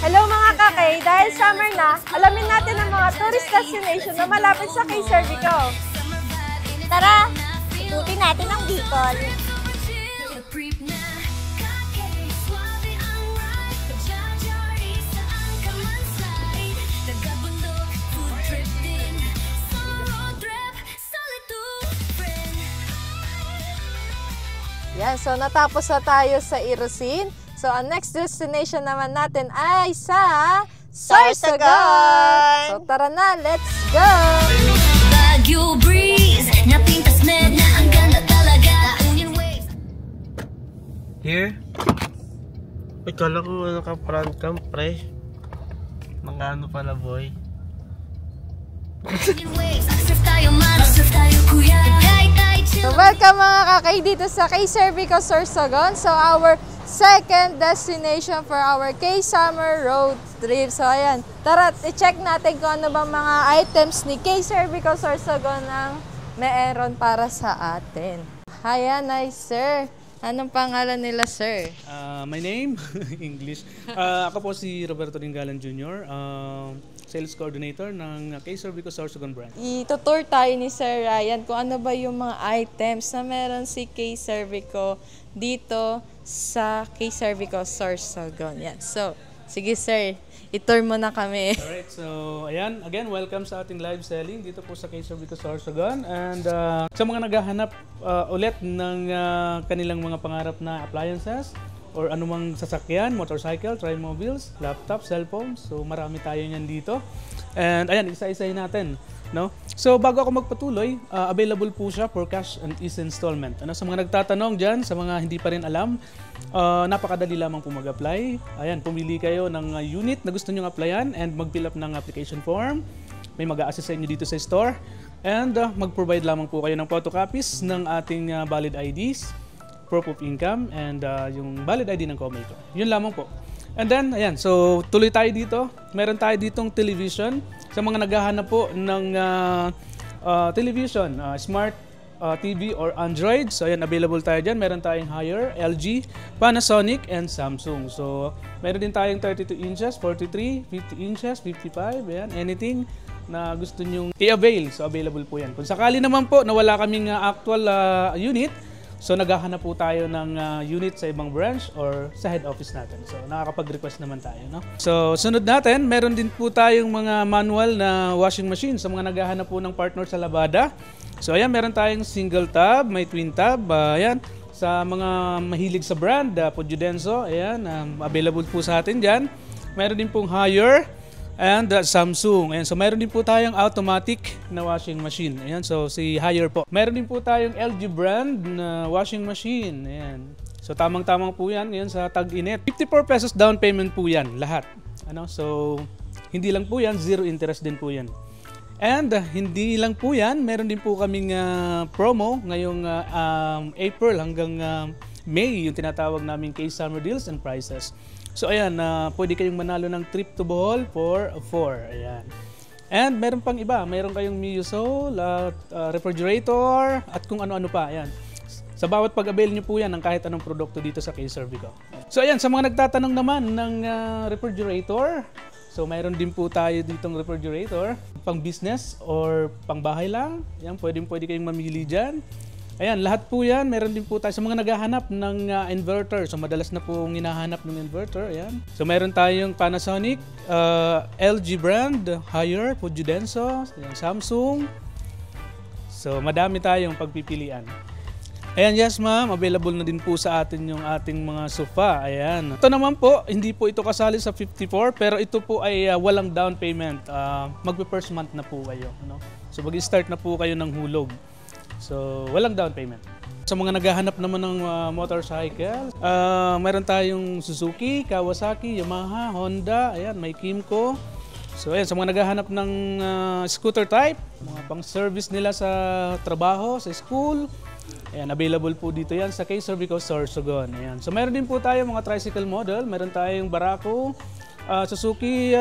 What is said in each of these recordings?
Hello mga kakay, dahil summer na, alamin natin ang mga tourist destination na malapit sa Kay Cervico. Tara, ikutin natin ang Bicol. Yan, so natapos na tayo sa Irosin. So, ang next destination naman natin ay sa Sorsogon! So, tara na, let's go! Baguio breeze, napintas med na ang ganda talaga. Union waves. Here? Ay, kala ko naka-front cam, pre. Mga ano pala, boy. Union waves, surf tayo man, surf tayo kuya. So, welcome mga kakay dito sa Kay Cervico, Sorsogon. So, our second destination for our K-Summer road trip. So, ayan. Tara, i-check natin kung ano bang mga items ni Kay Cervico, Sorsogon ang meron para sa atin. Ayan, nice, sir. Anong pangalan nila, sir? My name, English. Ako po si Roberto Ringalan Jr., Sales Coordinator ng Kay Cervico Sorsogon brand. Itutour tayo ni Sir Ryan kung ano ba yung mga items na meron si Kay Cervico dito sa Kay Cervico Sorsogon. Yan. So, sige sir, i-tour mo na kami. Alright, so ayan, again, welcome sa ating live selling dito po sa Kay Cervico Sorsogon. And sa mga naghahanap ulit ng kanilang mga pangarap na appliances, or anumang sasakyan, motorcycle, trimobiles, laptop, cellphone. So marami tayo niyan dito. And ayan, isa-isahin natin, no? So bago ako magpatuloy, available po siya for cash and easy installment. Ano, sa mga nagtatanong diyan, sa mga hindi pa rin alam, napakadali lamang po mag-apply. Ayan, pumili kayo ng unit na gusto niyo applyan and mag-fill up ng application form. May mag-a-assist sa inyo dito sa store. And mag-provide lamang po kayo ng photocopies ng ating valid IDs, proof of income, and yung valid ID ng Comelco. Yun lamang po. And then, ayan, so tuloy tayo dito. Meron tayo ditong television. Sa mga naghahanap po ng television, smart TV or Android. So ayan, available tayo dyan. Meron tayong Haier, LG, Panasonic, and Samsung. So meron din tayong 32 inches, 43, 50 inches, 55, ayan, anything na gusto nyong i-avail. So available po yan. Kung sakali naman po na wala kaming actual unit, so naghahanap po tayo ng unit sa ibang branch or sa head office natin. So nakakapag-request naman tayo, no? So sunod natin, meron din po tayong mga manual na washing machine sa mga naghahanap po ng partner sa labada. So ayan, meron tayong single tab, may twin tab, ayan. Sa mga mahilig sa brand, Pujudenso, ayan, available po sa atin dyan. Meron din pong Haier and Samsung. Ayan, so meron din po tayong automatic na washing machine. Ayan, so si Haier po. Meron din po tayong LG brand na washing machine. Ayan. So tamang-tamang po yan ngayon sa tag-init. 54 pesos down payment po yan, lahat. Ano? So hindi lang po yan, zero interest din po yan. And hindi lang po yan, meron din po kaming promo ngayong April hanggang May, yung tinatawag namin K-Summer Deals and Prices. So ayan, pwede kayong manalo ng trip to Bohol for 4. Ayan. And meron pang iba, meron kayong Miusol, refrigerator, at kung ano-ano pa. Ayan. Sa bawat pag-avail nyo po yan ng kahit anong produkto dito sa Kay Cervico. So ayan, sa mga nagtatanong naman ng refrigerator, so mayroon din po tayo ditong refrigerator, pang business or pang bahay lang. Ayan, pwede kayong mamili dyan. Ayan, lahat po yan, meron din po tayo sa mga naghahanap ng inverter. So madalas na po hinahanap ng inverter, ayan. So meron tayong Panasonic, LG brand, Haier, Pujudenso, Samsung. So madami tayong pagpipilian. Ayan, yes ma'am, available na din po sa atin yung ating mga sofa. Ayan. Ito naman po, hindi po ito kasali sa 54, pero ito po ay walang down payment. Magpe-first month na po kayo. Ano? So mag-start na po kayo ng hulog. So, walang down payment. Sa mga naghahanap naman ng motorcycle, meron tayong Suzuki, Kawasaki, Yamaha, Honda, ayan, may Kimco. So, ayan, sa mga naghahanap ng scooter type, mga pang-service nila sa trabaho, sa school, ayan, available po dito yan sa Kay Cervico Sorsogon. Ayan. So, meron din po tayo mga tricycle model, meron tayong Barako, Suzuki,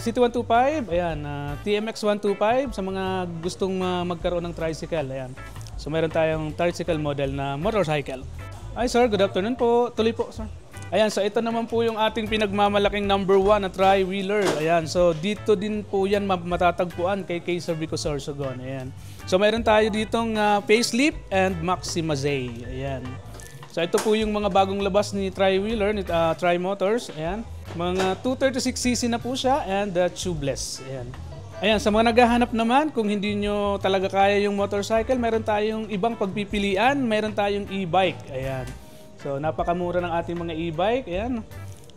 City 125, ayan, TMX 125 sa mga gustong magkaroon ng tricycle, ayan. So meron tayong tricycle model na motorcycle. Hi sir, good afternoon po. Tuloy po sir. Ayan, so ito naman po yung ating pinagmamalaking number 1 na tri-wheeler. Ayan, so dito din po yan matatagpuan kay Cervico Sorsogon. Ayan. So mayroon tayo ditong facelift and Maxima Zay. Ayan. So ito po yung mga bagong labas ni tri-wheeler, ni Tri Motors. Ayan. Mga 236cc na po siya and tubeless. Ayan. Ayan, sa mga naghahanap naman, kung hindi nyo talaga kaya yung motorcycle, meron tayong ibang pagpipilian, meron tayong e-bike. Ayan. So, napakamura ng ating mga e-bike. Ayan.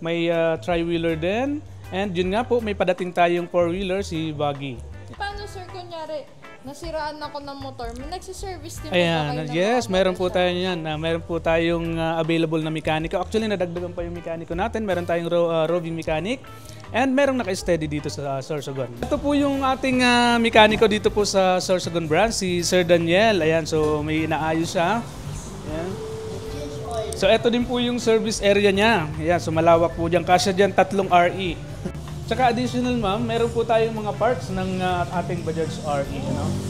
May tri-wheeler din. And yun nga po, may padating tayong 4-wheeler, si Buggy. Paano sir, kunyari, nasiraan ako ng motor, may nagsiservice din po ba Ayan, kayo ng yes, mga meron po motor tayo yan. Meron po tayong available na mekaniko. Actually, nadagdagan pa yung mekaniko natin. Meron tayong roving mechanic. And merong naka-steady dito sa Sorsogon. Ito po yung ating mekaniko dito po sa Sorsogon branch, si Sir Daniel. Ayan, so may inaayos siya. Ayan. So ito din po yung service area niya. Ayan, so malawak po dyan. Kasya dyan 3 RE. Tsaka additional ma'am, meron po tayong mga parts ng ating Bajaj RE.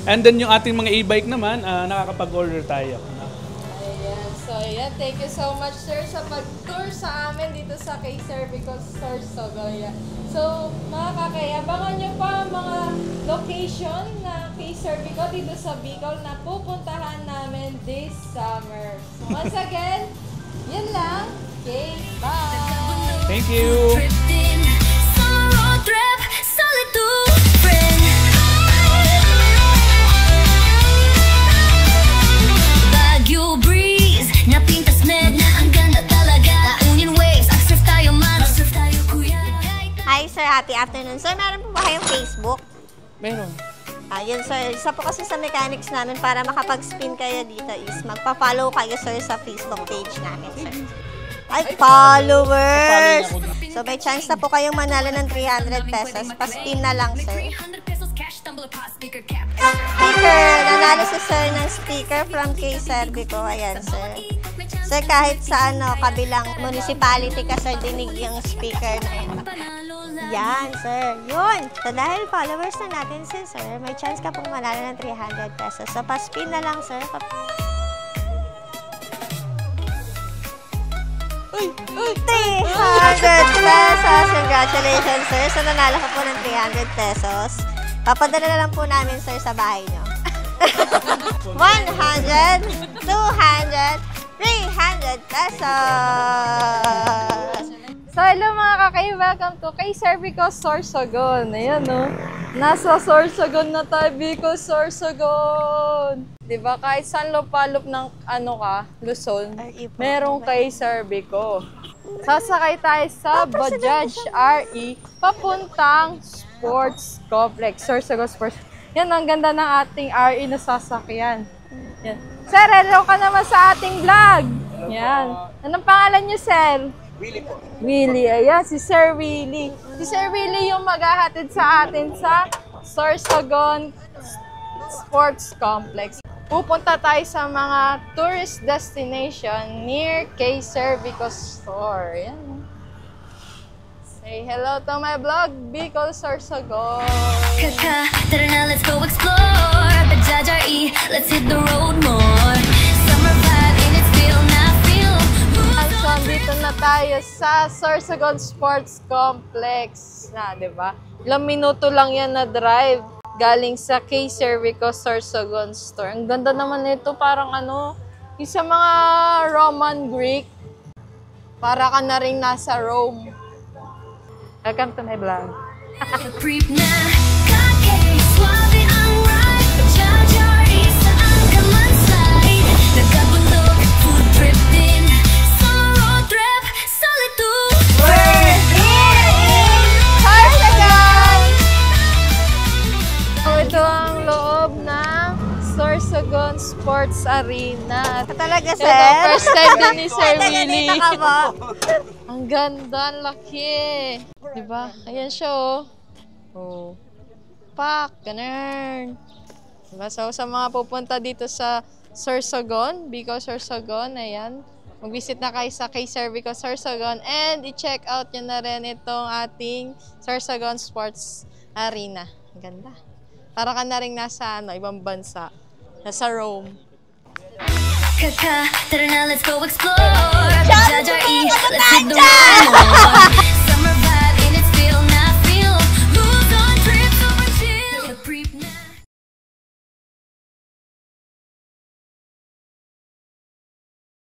And then yung ating mga e-bike naman, nakakapag-order tayo. Ayan, so ayan, thank you so much sir sa pag-tour sa amin dito sa kay Cervico Sorsogon. So mga kakay, abangan nyo pa mga location na kay Cervico dito sa Bicol na pupuntahan namin this summer. So once again, yun lang. Okay, bye! Thank you! Drifting, summer road trip, solitude, friend. Baguio breeze, napintas med na ang ganda talaga. Union waves, surf tayo man, surf tayo kuya. Hi sir, happy afternoon. Sir, meron po ba kayong Facebook? Meron. Ayun sir, isa po kasi sa mechanics namin para makapag-spin kayo dito is magpa-follow kayo sir sa Facebook page namin sir. Ay, followers! So may chance na po kayong manalo ng 300 pesos. Pa-spin na lang sir. 300 pesos cash, tumbler pot, speaker cap. Speaker, nanalo si sir ng speaker from K Cervico. Ayan sir. Sir, kahit sa kabilang municipality ka sir, dinig yung speaker na yun. Yan, sir. Yun. So, dahil followers na natin si sir, may chance ka pong manalo ng 300 pesos. So, pa-spin na lang, sir. 300 pesos! Congratulations, sir. So, nanalo ka po ng 300 pesos. Papadala na lang po namin, sir, sa bahay nyo. 100, 200, 300 pesos! So hello mga kakay, welcome to kay Cervico Sorsogon. Ayan no, nasa Sorsogon na tayo, Bicol Sorsogon. Diba kahit saan lupalop ng Luzon, merong kay Cervico. Sasakay tayo sa Bajaj RE papuntang Sports Complex, Sorsogon Sports. Yan, ang ganda ng ating RE na sasakyan. Yan. Sir, hello ka naman sa ating vlog. Yan. Anong pangalan niyo, sir? Willie po. Willie, ayan, si Sir Willie. Si Sir Willie yung maghahatid sa atin sa Sorsogon Sports Complex. Pupunta tayo sa mga tourist destination near kay Cervico Store. Ayan. Say hello to my vlog, Bicol Sorsogon. Kaka, tara na, let's go explore. Bajaj RE, let's hit the road more. Summer vibe and it's still not feel. So, dito na tayo sa Sorsogon Sports Complex na, di ba? Ilang minuto lang yan na drive galing sa K Cervico Sorsogon Store. Ang ganda naman nito, parang yung sa mga Roman Greek, para ka na rin nasa Rome. Welcome to my vlog. Creep na, kake, suave ang ride. Bajaj RE, saan ka man slide. Nagkabundok, food drifting. Summer road trip, solitude. We're here in Sorsogon! So, ito ang loob ng Sorsogon Sports Arena. Talaga, Ito, sir? first time din ni Sir Willie. Taga-dito ka ba? Ang ganda, ang laki. Diba? Ayan siya, oh. Oh. Pak, ganun. Diba? So, sa mga pupunta dito sa Sorsogon, Bicol Sorsogon, ayan. Mag-visit na kayo sa kay Cervico Sorsogon and i-check out nyo na rin itong ating Sorsogon Sports Arena. Ang ganda. Para ka na rin nasa ibang bansa. Nasa Rome. Kaka, tara na, let's go explore. Jar Jar E, let's hit the road more.